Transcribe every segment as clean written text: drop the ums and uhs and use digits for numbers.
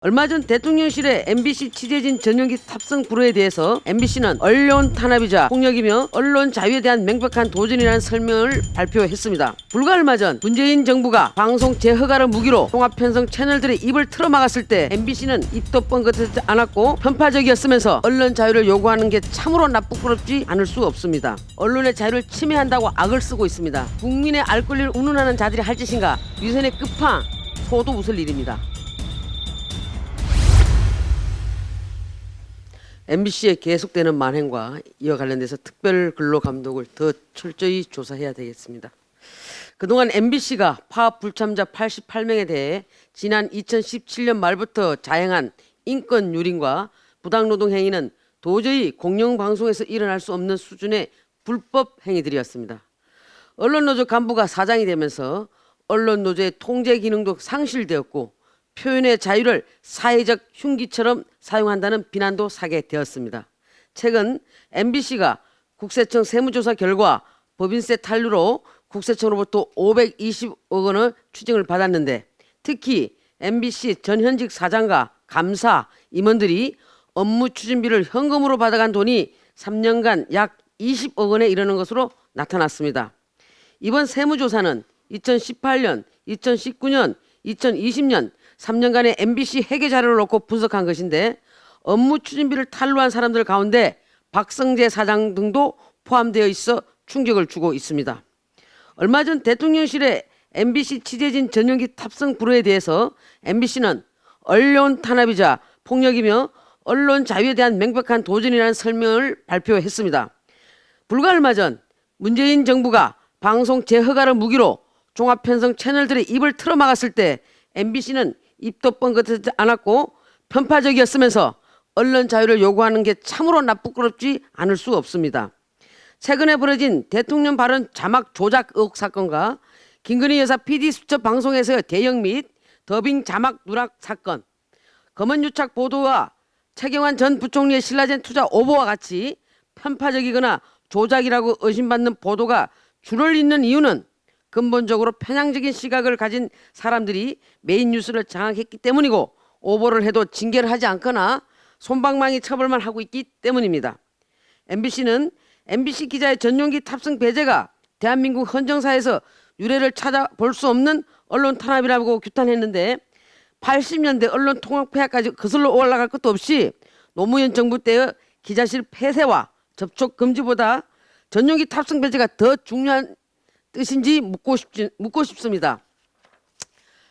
얼마 전 대통령실의 MBC 취재진 전용기 탑승 불허에 대해서 MBC는 언론 탄압이자 폭력이며 언론 자유에 대한 명백한 도전이라는 설명을 발표했습니다. 불과 얼마 전 문재인 정부가 방송 재허가를 무기로 종합편성 채널들의 입을 틀어막았을 때 MBC는 입도 뻥긋하지 않았고 편파적이었으면서 언론 자유를 요구하는 게 참으로 나쁘끄럽지 않을 수 없습니다. 언론의 자유를 침해한다고 악을 쓰고 있습니다. 국민의 알 권리를 운운하는 자들이 할 짓인가? 위선의 끝판, 소도 웃을 일입니다. MBC의 계속되는 만행과 이와 관련돼서 특별 근로 감독을 더 철저히 조사해야 되겠습니다. 그동안 MBC가 파업 불참자 88명에 대해 지난 2017년 말부터 자행한 인권 유린과 부당노동 행위는 도저히 공영방송에서 일어날 수 없는 수준의 불법 행위들이었습니다. 언론노조 간부가 사장이 되면서 언론노조의 통제 기능도 상실되었고 표현의 자유를 사회적 흉기처럼 사용한다는 비난도 사게 되었습니다. 최근 MBC가 국세청 세무조사 결과 법인세 탄류로 국세청으로부터 520억 원의 추징을 받았는데 특히 MBC 전현직 사장과 감사, 임원들이 업무 추진비를 현금으로 받아간 돈이 3년간 약 20억 원에 이르는 것으로 나타났습니다. 이번 세무조사는 2018년, 2019년, 2020년 3년간의 MBC 회계 자료를 놓고 분석한 것인데 업무 추진비를 탈루한 사람들 가운데 박성재 사장 등도 포함되어 있어 충격을 주고 있습니다. 얼마 전 대통령실의 MBC 취재진 전용기 탑승 불허에 대해서 MBC는 언론 탄압이자 폭력이며 언론 자유에 대한 명백한 도전이라는 설명을 발표했습니다. 불과 얼마 전 문재인 정부가 방송 재허가를 무기로 종합편성 채널들의 입을 틀어막았을 때 MBC는 입도 뻥긋하지 않았고 편파적이었으면서 언론 자유를 요구하는 게 참으로 나쁘끄럽지 않을 수 없습니다. 최근에 벌어진 대통령 발언 자막 조작 의혹 사건과 김건희 여사 PD 수첩 방송에서의 대형 및 더빙 자막 누락 사건, 검언유착 보도와 최경환 전 부총리의 신라젠 투자 오보와 같이 편파적이거나 조작이라고 의심받는 보도가 줄을 잇는 이유는 근본적으로 편향적인 시각을 가진 사람들이 메인 뉴스를 장악했기 때문이고 오보를 해도 징계를 하지 않거나 솜방망이 처벌만 하고 있기 때문입니다. MBC는 MBC 기자의 전용기 탑승 배제가 대한민국 헌정사에서 유례를 찾아볼 수 없는 언론 탄압이라고 규탄했는데 80년대 언론 통합 폐하까지 거슬러 올라갈 것도 없이 노무현 정부 때의 기자실 폐쇄와 접촉 금지보다 전용기 탑승 배제가 더 중요한 뜻인지 묻고 싶습니다.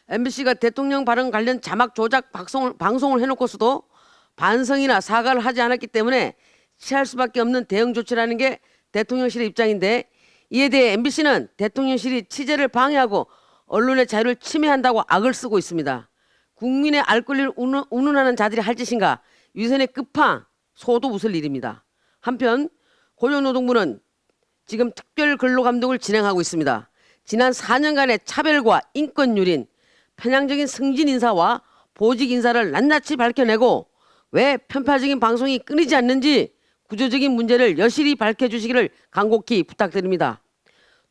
MBC가 대통령 발언 관련 자막 조작 방송을 해놓고서도 반성이나 사과를 하지 않았기 때문에 취할 수밖에 없는 대응 조치라는 게 대통령실의 입장인데 이에 대해 MBC는 대통령실이 취재를 방해하고 언론의 자유를 침해한다고 악을 쓰고 있습니다. 국민의 알 권리를 운운하는 자들이 할 짓인가? 위선의 끝판, 소도 웃을 일입니다. 한편 고용노동부는 지금 특별 근로감독을 진행하고 있습니다. 지난 4년간의 차별과 인권 유린, 편향적인 승진 인사와 보직 인사를 낱낱이 밝혀내고 왜 편파적인 방송이 끊이지 않는지 구조적인 문제를 여실히 밝혀주시기를 간곡히 부탁드립니다.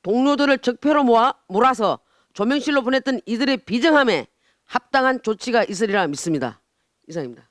동료들을 적폐로 몰아서 조명실로 보냈던 이들의 비정함에 합당한 조치가 있으리라 믿습니다. 이상입니다.